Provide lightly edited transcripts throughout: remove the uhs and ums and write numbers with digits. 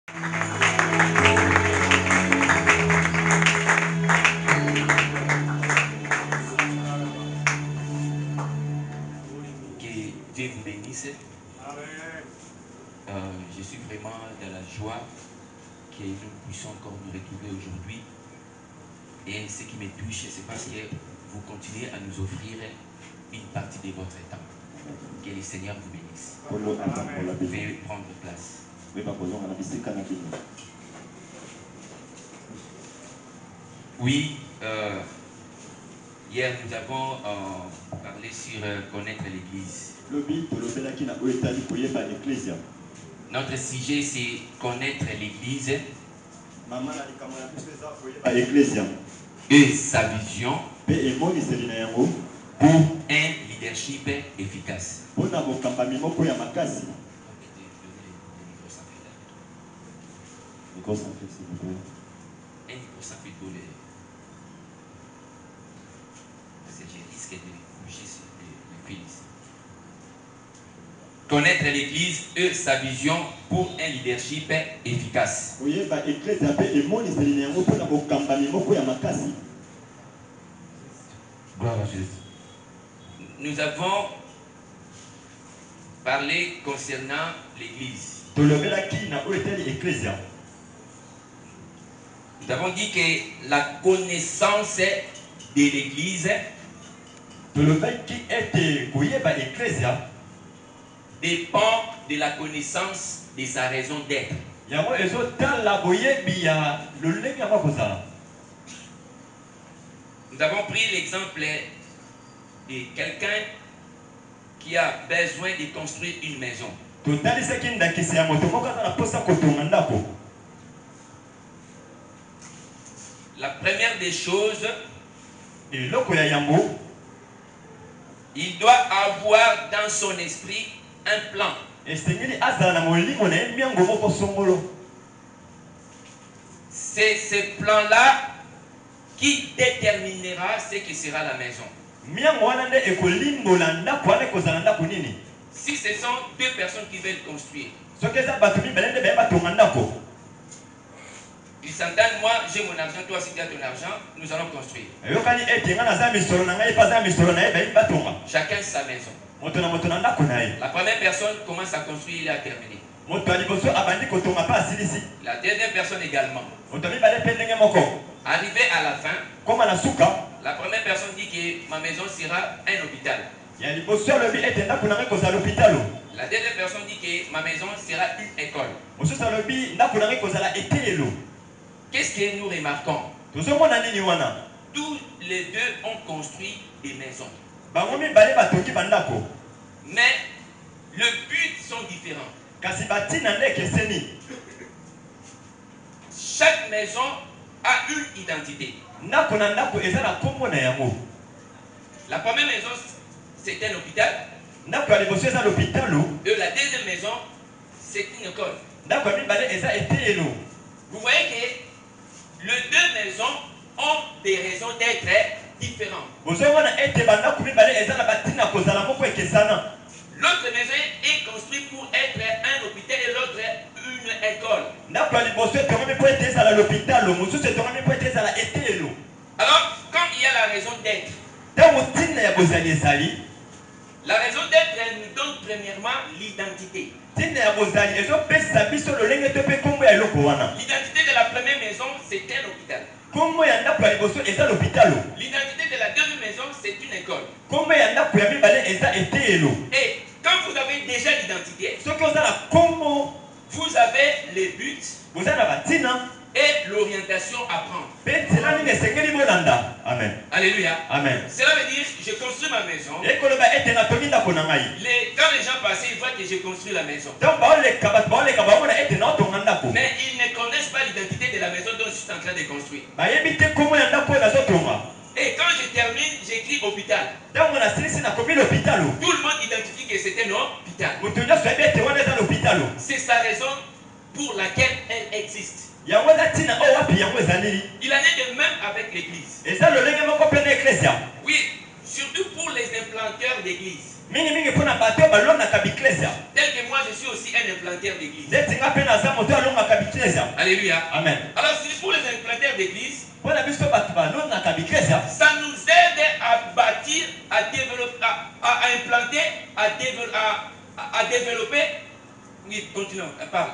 Que Dieu vous bénisse. Je suis vraiment dans la joie que nous puissions encore nous retrouver aujourd'hui. Et ce qui me touche, c'est parce que vous continuez à nous offrir une partie de votre temps. Que le Seigneur vous bénisse. Vous pouvez prendre place. Oui, hier nous avons parlé sur connaître l'Église. Notre sujet c'est connaître l'Église et sa vision pour un leadership efficace. Connaître l'Église et sa vision pour un leadership efficace. Gloire à Jésus. Nous avons parlé concernant l'Église. Nous avons dit que la connaissance de l'Église dépend de la connaissance de sa raison d'être. Nous avons pris l'exemple de quelqu'un qui a besoin de construire une maison. La première des choses, il doit avoir dans son esprit un plan. C'est ce plan-là qui déterminera ce qui sera la maison. Si ce sont deux personnes qui veulent construire, ils s'entendent, moi j'ai mon argent, toi si tu as ton argent, nous allons construire. Chacun sa maison. La première personne commence à construire, il a terminé. La deuxième personne également. Arrivé à la fin, la première personne dit que ma maison sera un hôpital. La deuxième personne dit que ma maison sera une école. Qu'est-ce que nous remarquons? Tous les deux ont construit des maisons. Mais le but sont différents. Chaque maison a une identité. La première maison, c'est un hôpital. Et la deuxième maison, c'est une école. Vous voyez que les deux maisons ont des raisons d'être différentes. L'autre maison est construite pour être un hôpital et l'autre une école. Alors, quand il y a la raison d'être, la raison d'être nous donne premièrement l'identité. L'identité de la première maison, c'est un hôpital. L'identité de la deuxième maison, c'est une école. Et quand vous avez déjà l'identité, vous avez les buts et l'orientation à prendre. Amen. Alléluia. Amen. Cela veut dire je construis ma maison. Quand les gens passent, ils voient que j'ai construit la maison. Mais ils ne connaissent pas l'identité de la maison dont je suis en train de construire. Et quand je termine, j'écris hôpital. Tout le monde identifie que c'était un hôpital. C'est sa raison pour laquelle elle existe. Il en est de même avec l'église. Oui, surtout pour les implanteurs d'église. Tel que moi, je suis aussi un implanteur d'église. Alléluia. Amen. Alors, pour les implanteurs d'église, ça nous aide à bâtir, à développer, à implanter, à développer. Oui, continuons. Parle.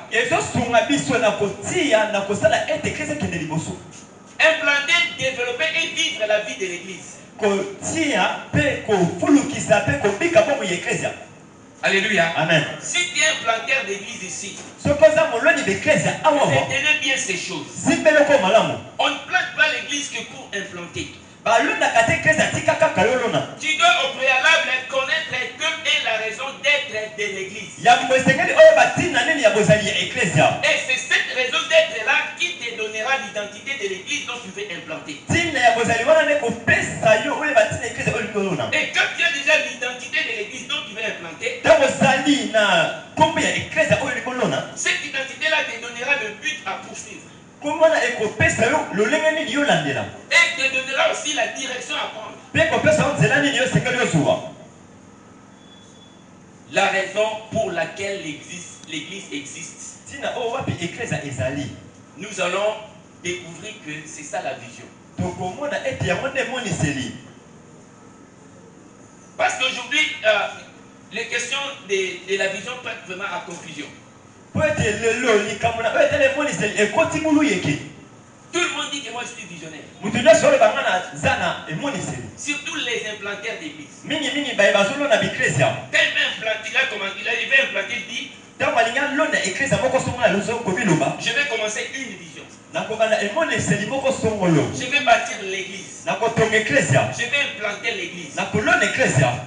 Implanter, développer et vivre la vie de l'église. Alléluia. Amen. Si tu es implanteur d'église ici, retenez bien ces choses. On ne plante pas l'église que pour implanter. Tu dois au préalable connaître que est la raison d'être de l'église. Et c'est cette raison d'être là qui te donnera l'identité de l'église dont tu veux implanter. Et quand tu as déjà l'identité de l'église dont tu veux implanter, cette identité-là te donnera le but à poursuivre. Et te donnera aussi la direction à prendre. La raison pour laquelle l'église existe. Nous allons découvrir que c'est ça la vision. Parce qu'aujourd'hui, les questions de la vision prêtent vraiment à confusion. Tout le monde dit que moi je suis visionnaire. Surtout les implanteurs d'église. Quand il veut implanter, il dit je vais commencer une vision. Je vais bâtir l'église. Je vais implanter l'église.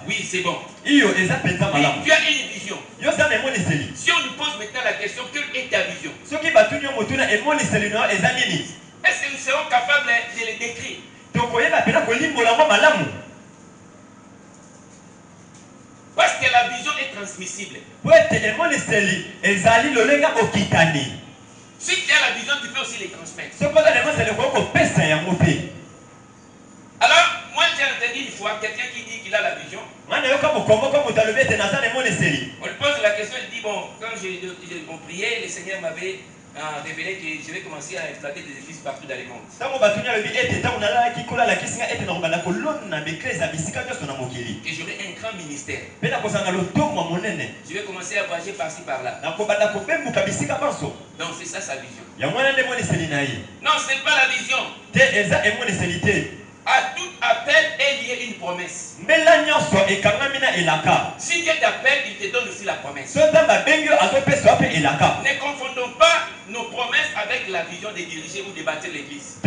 Oui, c'est bon. Oui, tu as une vision. Si on nous pose maintenant la question, quelle est ta vision? Est-ce que nous serons capables de les décrire? Parce que la vision est transmissible. Si tu as la vision, tu peux aussi les transmettre. Alors, moi j'ai entendu une fois quelqu'un qui dit qu'il a la vision. On lui pose la question, il dit bon, quand j'ai prié, le Seigneur m'avait révélé que je vais commencer à implanter des églises partout dans le monde. Et j'aurai un grand ministère. Je vais commencer à voyager par-ci par-là. Donc c'est ça sa vision. Non, ce n'est pas la vision. À tout appel est lié une promesse. Si Dieu t'appelle, il te donne aussi la promesse. Ne confondons pas nos promesses avec la vision de diriger ou de bâtir l'église.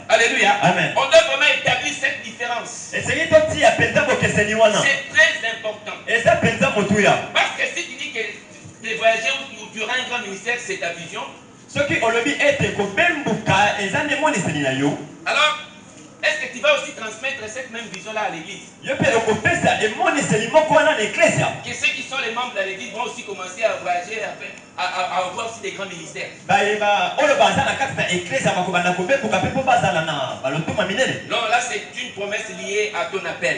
Alléluia. Amen. On doit vraiment établir cette différence. C'est très important. Parce que si tu dis que les voyageurs ou tu auras un grand ministère, c'est ta vision. Alors, est-ce que tu vas aussi transmettre cette même vision-là à l'église? Que ceux qui sont les membres de l'église vont aussi commencer à voyager, à avoir aussi des grands ministères. Non, là c'est une promesse liée à ton appel.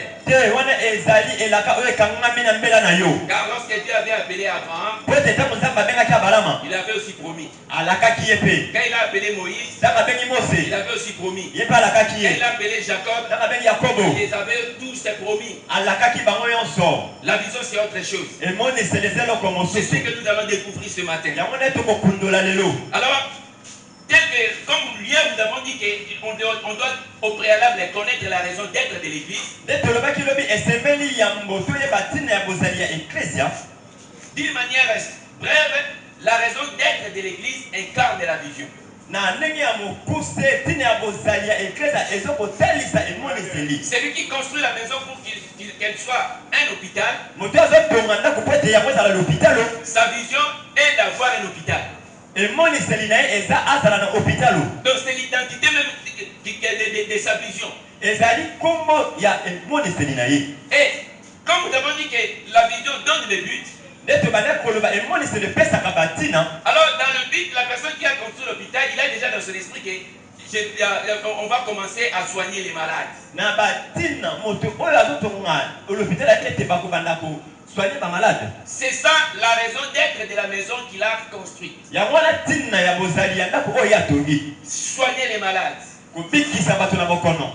Car lorsque Dieu avait appelé Abraham, il avait aussi promis. Quand il a appelé Moïse, il avait aussi promis. Quand il a appelé Jacob, il les avait tous promis. La vision c'est autre chose. C'est ce que nous allons découvrir ce matin. Alors, comme hier nous avons dit qu'on doit au préalable connaître la raison d'être de l'église. D'une manière brève, la raison d'être de l'église incarne la vision. Celui qui construit la maison pour qu'elle soit un hôpital, sa vision est d'avoir un hôpital. Donc c'est l'identité même de sa vision. Et comme nous avons dit que la vision donne le but, alors dans le but, la personne qui a construit l'hôpital, il a déjà dans son esprit que on va commencer à soigner les malades. C'est ça la raison d'être de la maison qu'il a construite. Soigner les malades.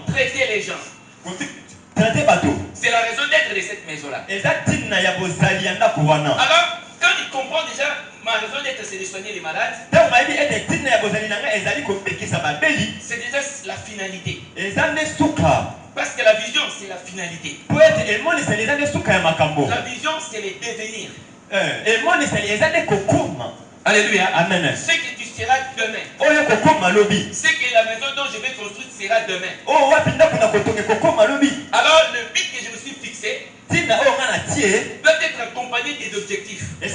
Traiter les gens. C'est la raison d'être de cette maison-là. Alors, quand il comprend déjà ma raison d'être, c'est de soigner les malades, c'est déjà la finalité. Parce que la vision, c'est la finalité. La vision, c'est le devenir. Alléluia. Amen. Ce que tu seras demain. Ce que la maison dont je vais construire sera demain. Alors, le but que je me suis fixé doit être accompagné des objectifs. Ces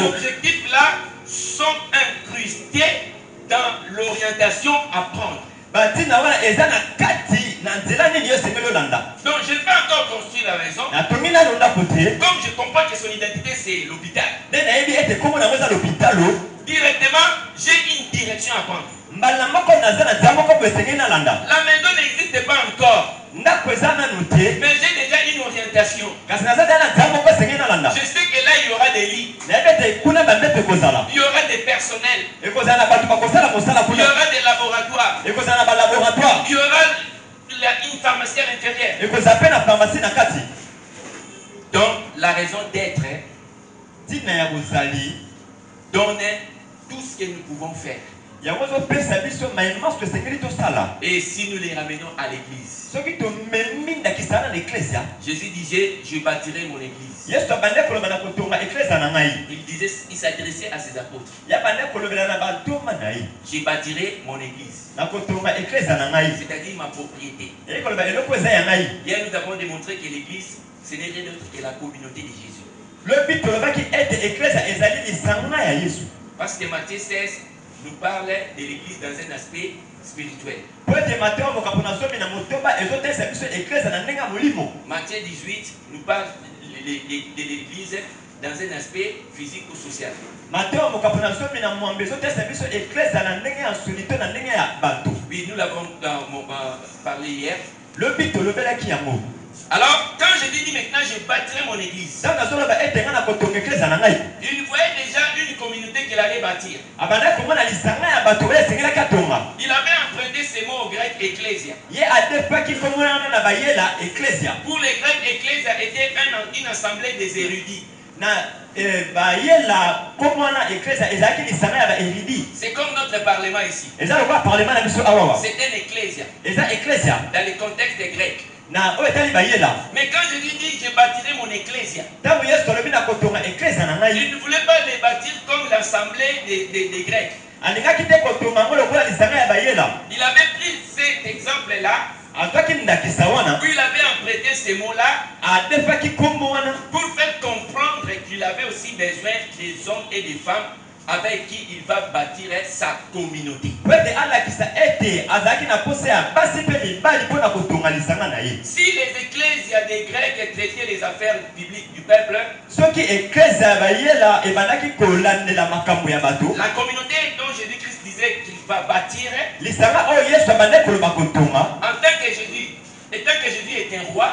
objectifs-là sont incrustés dans l'orientation à prendre. Donc, je n'ai pas encore construit la maison. Comme je comprends que son identité c'est l'hôpital, directement, j'ai une direction à prendre. La maison n'existe pas encore, mais j'ai déjà une orientation. Je sais que là, il y aura des lits, il y aura des personnels, il y aura des laboratoires, il y aura une pharmacie à l'intérieur. Donc, la raison d'être donne tout ce que nous pouvons faire. Et si nous les ramenons à l'église, Jésus disait, je bâtirai mon église. Il s'adressait à ses apôtres. Je bâtirai mon église. C'est-à-dire ma propriété. Hier, nous avons démontré que l'église, ce n'est rien d'autre que la communauté de Jésus. Parce que Matthieu 16 nous parle de l'église dans un aspect spirituel. Matthieu 18 nous parle de l'église dans un aspect physique ou social. Oui, nous l'avons parlé hier. Alors, quand je dis maintenant, je bâtirai mon église, il voyait déjà une communauté qu'il allait bâtir. Il avait emprunté ces mots au grec ecclésia. Pour les Grecs, ecclésia était une assemblée des érudits. C'est comme notre parlement ici. C'est un ecclésia dans le contexte des Grecs. Mais quand je lui dis je bâtirai mon ecclésia, il ne voulait pas les bâtir comme l'assemblée des Grecs. Il avait pris cet exemple-là, puis il avait emprunté ces mots-là pour faire comprendre qu'il avait aussi besoin des hommes et des femmes avec qui il va bâtir sa communauté. Si les ecclésias des Grecs traitaient les affaires bibliques du peuple, la communauté dont Jésus-Christ disait qu'il va bâtir, en tant que Jésus est un roi,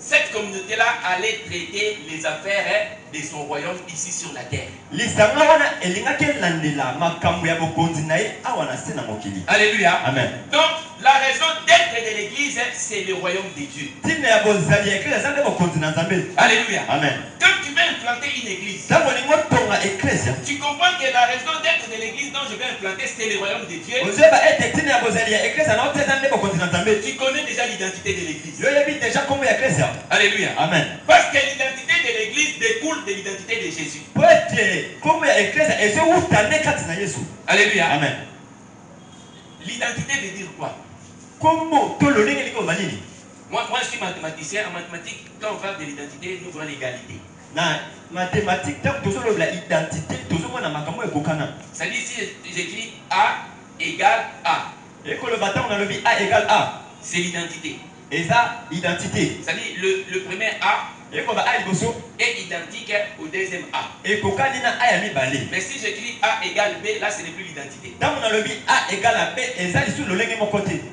cette communauté-là allait traiter les affaires de son royaume ici sur la terre. Alléluia. Amen. Donc, la raison d'être de l'église, c'est le royaume de Dieu. Alléluia. Amen. Quand tu veux implanter une église, tu comprends que la raison d'être de l'église dont je vais implanter, c'est le royaume de Dieu. Tu connais déjà l'identité de l'église. Alléluia. Amen. Parce que l'identité de l'église découle de l'identité de Jésus. Alléluia. Amen. L'identité veut dire quoi? Moi, je suis mathématicien. En mathématiques, quand on parle de l'identité, nous voulons l'égalité. Ça dit si j'écris A égale A. C'est l'identité. Ça dit le premier A est identique au deuxième A. Mais si j'écris A égale B, là ce n'est plus l'identité.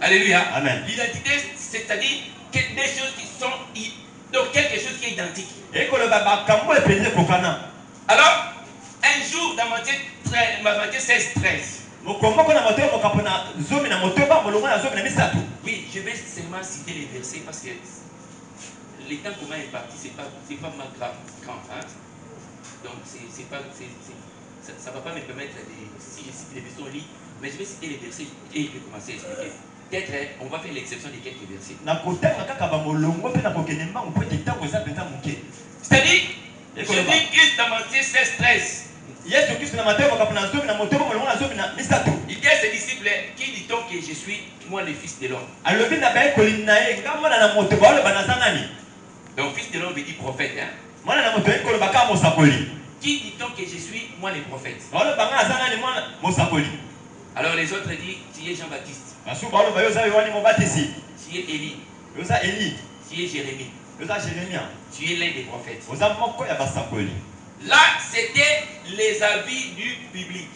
Alléluia. Amen. L'identité, c'est-à-dire des choses qui sont donc quelque chose qui est identique. Alors, un jour dans Matthieu 16:13. Oui, je vais seulement citer les versets parce que le temps commun est parti, c'est pas ma grande. Hein? Donc, ça ne va pas me permettre de, si je cite les versets, on lit, mais je vais citer les versets et je vais commencer à expliquer. Peut-être on va faire l'exception de quelques versets. C'est-à-dire, je dis Christ dans Matthieu 16:13. Il dit à ses disciples, qui dit-on que je suis, moi le fils de l'homme? Donc fils de l'homme veut dire prophète. Hein? Qui dit-on que je suis, moi le prophète? Alors les autres disent, tu es Jean-Baptiste. Tu es Élie. Tu es Jérémie. Tu es l'un des prophètes. Là, c'était les avis du public.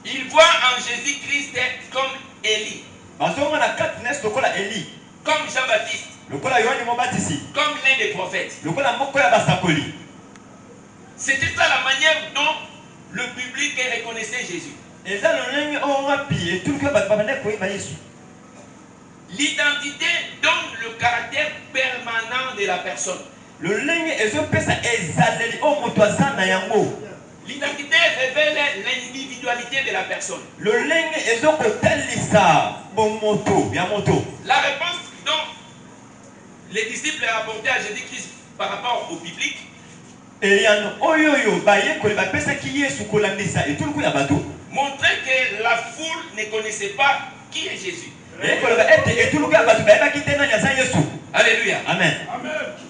Ils voient en Jésus-Christ comme Élie, comme Jean-Baptiste, comme l'un des prophètes. C'était ça la manière dont le public reconnaissait Jésus. L'identité donne le caractère permanent de la personne. L'identité révèle l'individualité de la personne. La réponse dont les disciples apportaient à Jésus-Christ par rapport au public montrait que la foule ne connaissait pas qui est Jésus. Alléluia. Amen.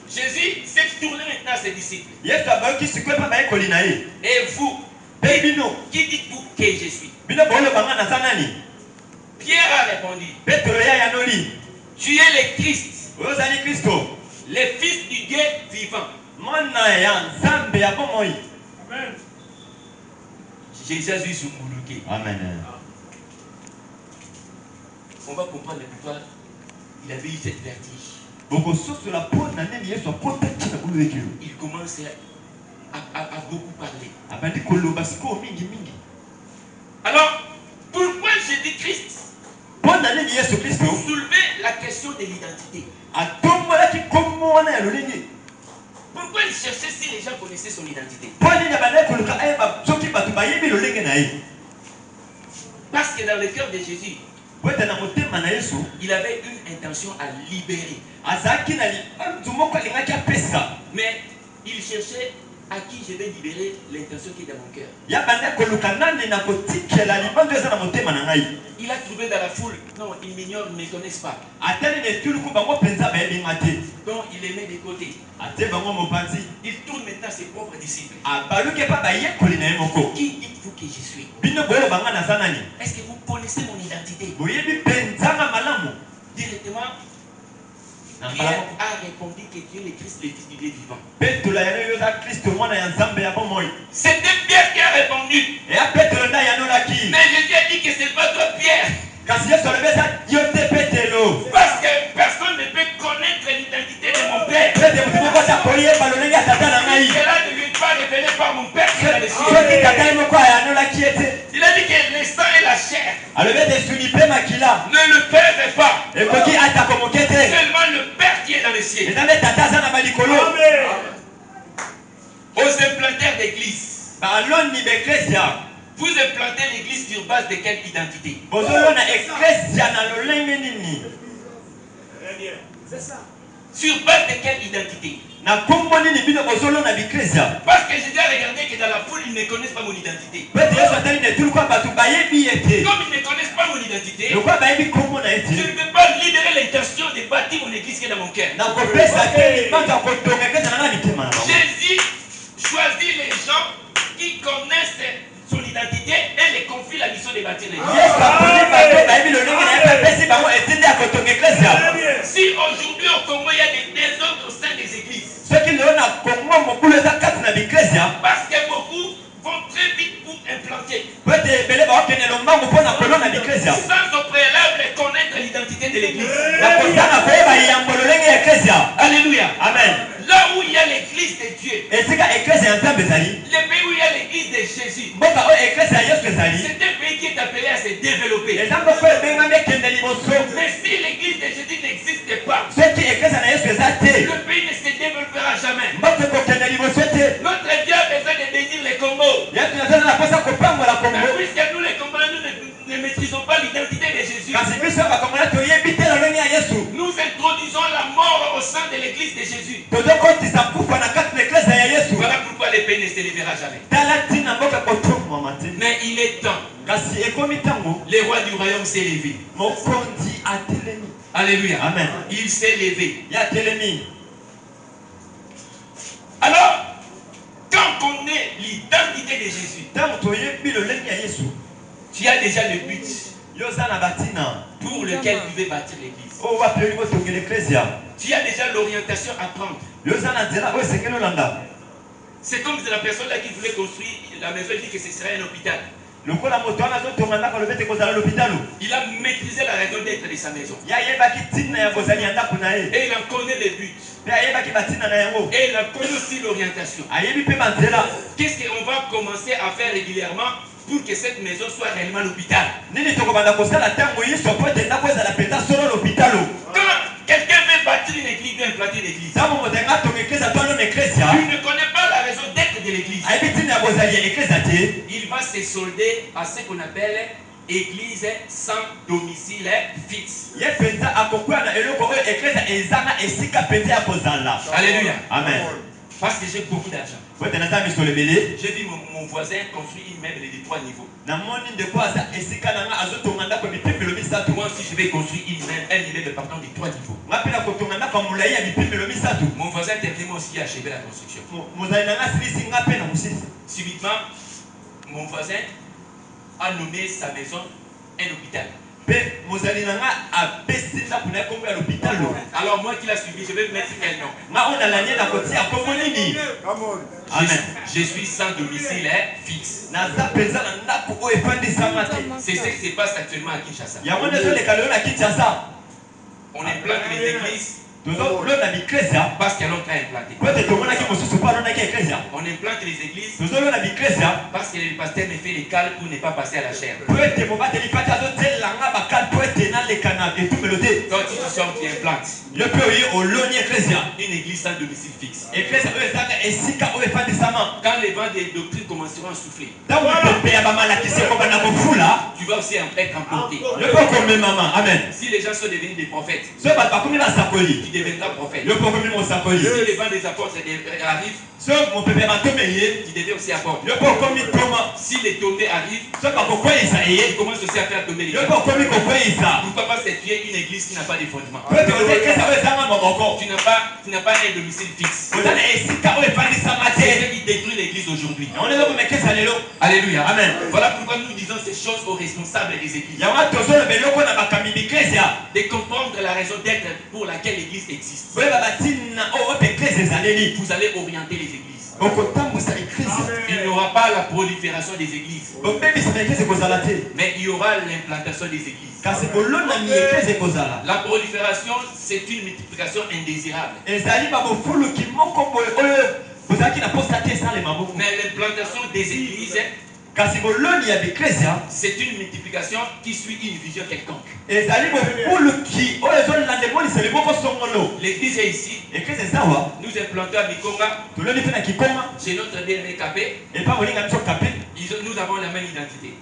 Jésus s'est tourné maintenant à ses disciples. Et vous, qui dites-vous que je suis? Pierre a répondu, tu es le Christ, le Fils du Dieu vivant. Amen. Jésus Zumuluke. Amen. On va comprendre pourquoi il avait eu cette vertige. Il commence à beaucoup parler. Alors, pourquoi Jésus-Christ soulevait la question de l'identité? Pourquoi il cherchait si les gens connaissaient son identité? Parce que dans le cœur de Jésus, il avait une intention à libérer. Mais il cherchait à qui je vais libérer l'intention qui est dans mon cœur. Il a trouvé dans la foule, non, ils m'ignorent, ils ne me connaissent pas. Donc il les met de côté. Il tourne maintenant ses propres disciples. Qui dites-vous que je suis? Est-ce que vous connaissez mon identité? Directement, Pierre a répondu que Dieu est le Christ, le Fils du Dieu vivant. C'était Pierre qui a répondu. Mais Jésus a dit que ce n'est pas toi, Pierre. Parce que personne ne peut connaître l'identité de mon Père. Cela ne lui est pas révélé par mon Père qui est dans les cieux. Il a dit que le sang et la chair ne le perdent pas. Seulement le Père qui est dans les cieux. Aux implanteurs d'église, vous implantez l'église sur base de quelle identité? Sur base de quelle identité? Parce que j'ai déjà regardé que dans la foule, ils ne connaissent pas mon identité. Comme ils ne connaissent pas mon identité, je ne peux pas libérer l'intention de bâtir mon église qui est dans mon cœur. Jésus choisit les gens qui connaissent son identité et les confie la mission de bâtir l'église. Si aujourd'hui au Congo il y a des désordres au sein des églises, Ceux qui n'ont pas Congo, mon les quatre dans l'église. parce que beaucoup vont très vite pour implanter. Sans au préalable connaître l'identité de l'église. Alléluia. Amen. Là où il y a l'église de Dieu, Et c'est quand l'église est en train de salir. le pays où il y a l'église de Jésus, Bon, l'église est en train de salir. c'est un pays qui est appelé à se développer. Les gens peuvent faire bien avec des niveaux. Mais si l'église de Jésus n'existe pas, Ceux qui église en est le pays ne se développera jamais. Notre Dieu a besoin de bénir les Congo. Mais puisque nous les Congolais, nous ne maîtrisons pas l'identité de Jésus, nous introduisons la mort au sein de l'église de Jésus. Voilà pourquoi le pays ne se lèvera jamais. Mais il est temps. Le roi du royaume s'est levé. Alléluia. Amen. Il s'est levé. Il Alors, quand on connaît l'identité de Jésus, tu as déjà le but pour lequel tu veux bâtir l'église. Tu as déjà l'orientation à prendre. C'est comme la personne là qui voulait construire la maison, il dit que ce serait un hôpital. Il a maîtrisé la raison d'être de sa maison. Et il en connaît les buts. Et il en connaît aussi l'orientation. Qu'est-ce qu'on va commencer à faire régulièrement pour que cette maison soit réellement l'hôpital? Quand quelqu'un veut bâtir une église, veut implanter une église, tu ne connais pas la raison d'être de l'église. Il va se solder à ce qu'on appelle église sans domicile fixe. Alléluia. Amen. Parce que j'ai beaucoup d'argent. J'ai vu mon voisin construire une immeuble de 3 niveaux. Moi aussi je vais construire un immeuble partant de 3 niveaux. Mon voisin terminé aussi achevé la construction. Subitement, mon voisin a nommé sa maison un hôpital. Alors moi qui l'a suivi, je vais mettre quel nom? Je suis sans domicile fixe. C'est ce qui se passe actuellement à Kinshasa. On implante les églises parce qu'elles ont été implantées. On implante les églises parce que le pasteur me fait les cales pour ne pas passer à la chair. Quand tu sors, tu implantes une église sans domicile fixe. Quand les vents des doctrines commenceront à souffler, tu vas aussi être implanté. Si les gens sont devenus des prophètes, tu deviendras prophète. Si les vents des apôtres arrivent, tu deviens aussi apôtre. Si les tombées arrivent, tu commences aussi à faire tomber les gens. Pourquoi pas statuer une église qui n'a pas de fondement? Tu n'as pas un domicile fixe. C'est ce qui détruit l'église aujourd'hui. Alléluia. Amen. Voilà pourquoi nous disons ces choses aux responsables des églises. De comprendre la raison d'être pour laquelle l'église existe. Vous allez orienter les églises. Il n'y aura pas la prolifération des églises, mais il y aura l'implantation des églises. La prolifération, c'est une multiplication indésirable. Mais l'implantation des églises, c'est une multiplication qui suit une vision quelconque. L'église est ici. Nous implantons à Mikonga. Chez notre DNKP. Nous avons la même identité.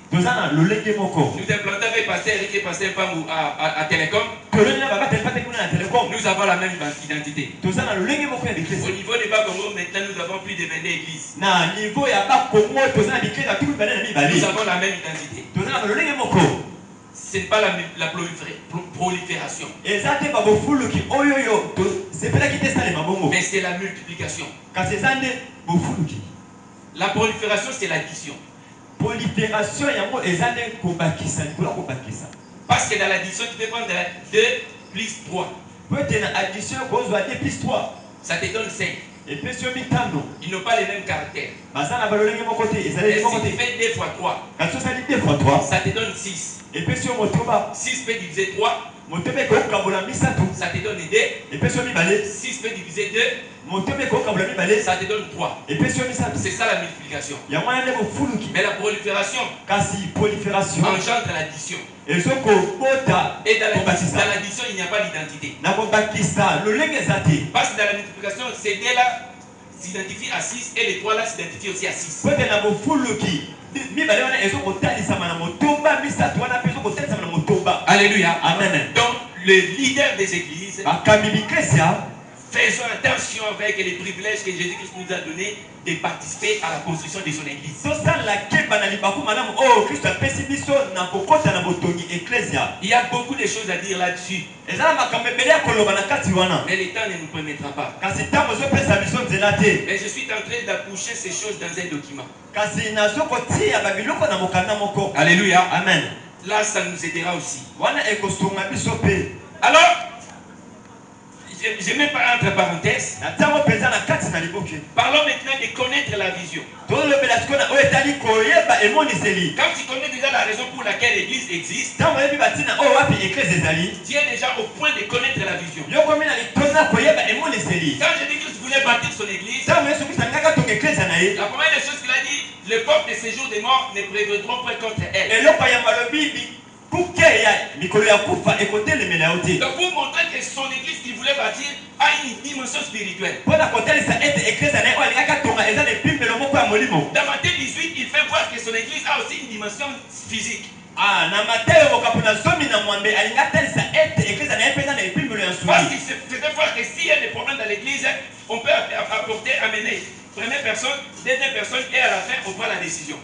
Nous implantons avec Pasteur Eric et Pasteur Pamou à Télécom. Nous avons la même identité. Au niveau des Bas-Congo, maintenant nous avons plus de 22 églises. Nous avons la même identité. Ce n'est pas la prolifération, mais c'est la multiplication. La prolifération, c'est l'addition. Parce que dans l'addition, tu peux prendre 2 plus 3. Peut-être une addition qu'on doit depuis 3. Ça te donne 5. Et puis sur mitano. Ils n'ont pas les mêmes caractères. Basa na balolenge mon côté. Et ça Et les mon si tu côté. fais 2 fois 3, Quand ça dit 2 fois 3. ça te donne 6. Et puis sur motoba. 6 peut diviser 3, Motobe ko kabola misatu. ça te donne 2. Et puis sur mibale. 6 peut diviser 2, Motobe ko kabola mibale. ça te donne 3. Et puis sur misatu. C'est ça la multiplication. Ya mwana nebo fuluki. Mais la prolifération Kasi prolifération. engendre l'addition. Et ce ko bota. Et dans l'addition, il n'y a pas d'identité. Na ko bakisa lolenge zate. Parce que dans la multiplication, ces deux-là s'identifient à 6 et les 3-là s'identifient aussi à 6. Peut-être na bo fuluki. Mibale wana ezo ko talisa mana motoba misatu wana peso ko talisa mana motoba. Alléluia. Amen. Donc, le leader des églises, faisons attention avec les privilèges que Jésus-Christ nous a donnés de participer à la construction de son église. Il y a beaucoup de choses à dire là-dessus. Mais le temps ne nous permettra pas. Mais je suis en train d'accoucher ces choses dans un document. Alléluia. Amen. Là, ça nous aidera aussi. Alors, je mets pas entre parenthèses. Parlons maintenant de connaître la vision. Quand tu connais déjà la raison pour laquelle l'église existe, tu es déjà au point de connaître la vision. Quand je dis que je voulais bâtir son église, la première des choses qu'il a dit, les portes de séjour des morts ne prévaudront pas contre elle. Donc pour montrer que son église qu'il voulait bâtir a une dimension spirituelle. Dans Matthieu 18, il fait voir que son église a aussi une dimension physique. Parce qu'il se faisait voir que s'il y a des problèmes dans l'église, on peut amener première personne, deuxième personne et à la fin on prend la décision.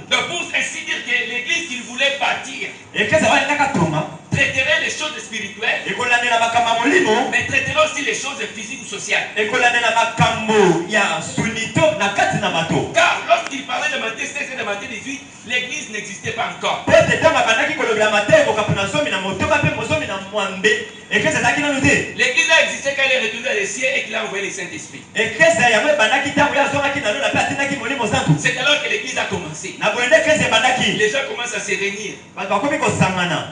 Donc pour ainsi dire que l'église qu'il voulait bâtir traiterait les choses spirituelles, mais traiterait aussi les choses physiques ou sociales. Car lorsqu'il parlait de Matthieu 16 et de Matthieu 18, l'église n'existait pas encore. L'église a existé quand elle est retournée dans les cieux et qu'il a envoyé le Saint-Esprit. C'est alors que l'église a commencé. Les gens commencent à se réunir.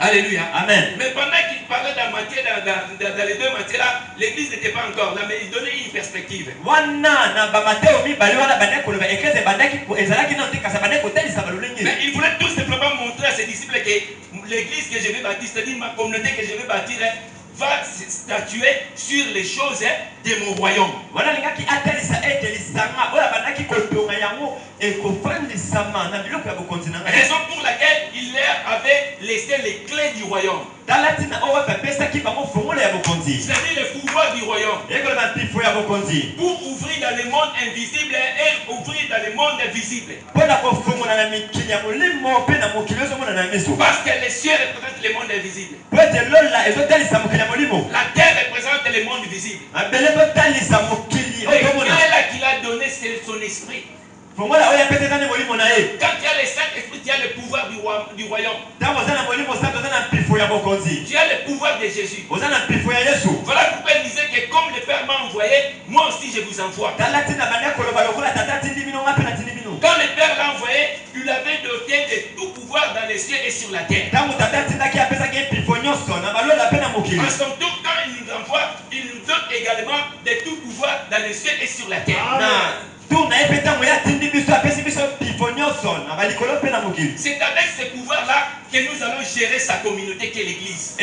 Alléluia. Amen. Mais pendant qu'il parlait dans Matthieu, dans les deux Matthieu là, l'église n'était pas encore là, mais il donnait une perspective. Mais il voulait tout simplement montrer à ses disciples que l'église que je vais bâtir, c'est-à-dire ma communauté que je vais bâtir, va statuer sur les choses de mon royaume. Raison pour laquelle il leur avait laissé les clés du royaume. C'est-à-dire le pouvoir du royaume. Pour ouvrir dans le monde invisible et ouvrir dans le monde visible. Parce que les cieux représentent le monde invisible. La terre représente le monde visible. Et là qu'il a donné, c'est son esprit. Quand tu as le Saint-Esprit, tu as le pouvoir du royaume. Tu as le pouvoir de Jésus. Voilà pourquoi il disait que comme le Père m'a envoyé, moi aussi je vous envoie. Quand le Père l'a envoyé, il avait doté de tout pouvoir dans les cieux et sur la terre. En son tour, quand il nous envoie, il nous donne également de tout pouvoir dans les cieux et sur la terre. C'est avec ce pouvoir-là que nous allons gérer sa communauté qui est l'église.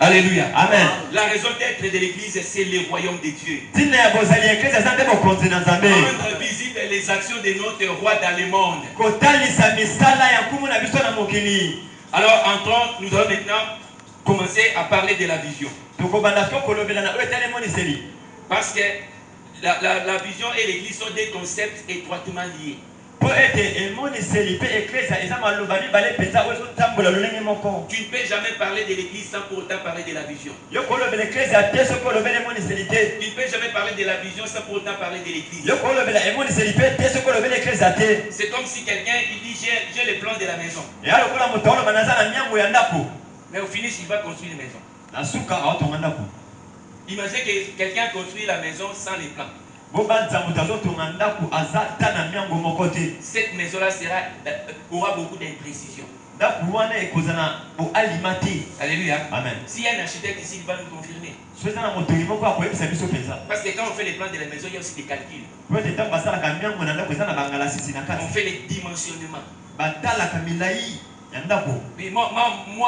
Alléluia. Amen. La raison d'être de l'église, c'est le royaume de Dieu. Rendre visible les actions de notre roi dans le monde. Alors, entrons, nous allons maintenant commencer à parler de la vision. Parce que la vision et l'église sont des concepts étroitement liés. Tu Tu ne peux jamais parler de l'église sans pour autant parler de la vision. Tu ne peux jamais parler de la vision sans pour autant parler de l'église. C'est comme si quelqu'un dit j'ai les plans de la maison. Mais au finish, il va construire une maison. Imaginez que quelqu'un construit la maison sans les plans. Cette maison-là aura beaucoup d'imprécisions. Alléluia. Amen. S'il y a un architecte ici, il va nous confirmer. Parce que quand on fait les plans de la maison, il y a aussi des calculs. On fait les dimensionnements. Mais moi,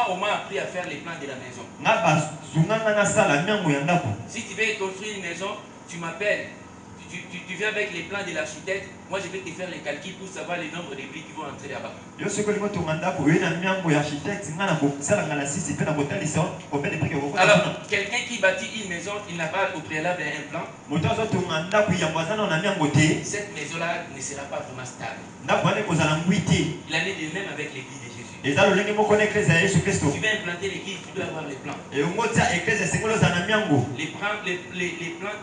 on m'a appris à faire les plans de la maison. Si tu veux construire une maison, tu m'appelles. Tu viens avec les plans de l'architecte. Moi, je vais te faire les calculs pour savoir le nombre de briques qui vont entrer là-bas. Alors, quelqu'un qui bâtit une maison, il n'a pas au préalable un plan. Cette maison-là ne sera pas vraiment stable. Il en est de même avec l'église de Jésus. Tu veux implanter l'église, tu dois avoir les plans. Les plans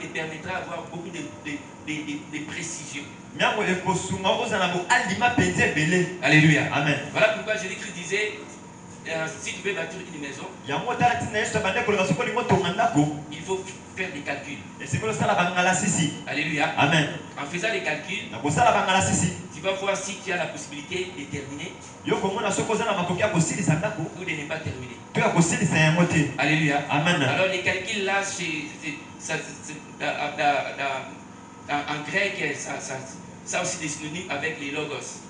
te permettront d'avoir beaucoup de précision. Alléluia. Amen. Voilà pourquoi Jésus-Christ disait, si tu veux bâtir une maison, il faut faire des calculs. Alléluia. Amen. En faisant les calculs, tu vas voir si tu as la possibilité de terminer ou de ne pas terminer. Alléluia. Amen. Alors les calculs là, en grec, ça aussi des synonymes avec les logos.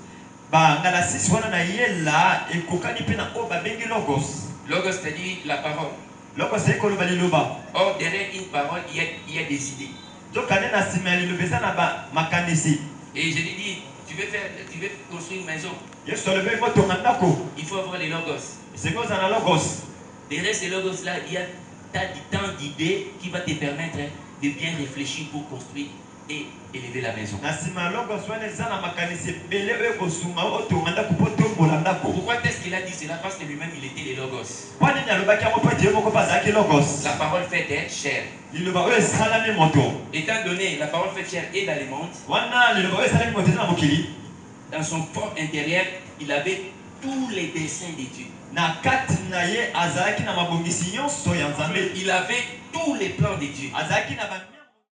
Logos, c'est-à-dire la parole. Or, derrière une parole, il y a des idées. Et je lui dis, tu veux construire une maison, il faut avoir les logos. Derrière ces logos-là, il y a tant d'idées qui va te permettre de bien réfléchir pour construire et élever la maison. Pourquoi est-ce qu'il a dit cela? Parce que lui-même il était les logos. La parole faite chair. Étant donné la parole faite chair est dans les mondes, dans son fort intérieur, il avait tous les desseins de Dieu. Il avait tous les plans de Dieu.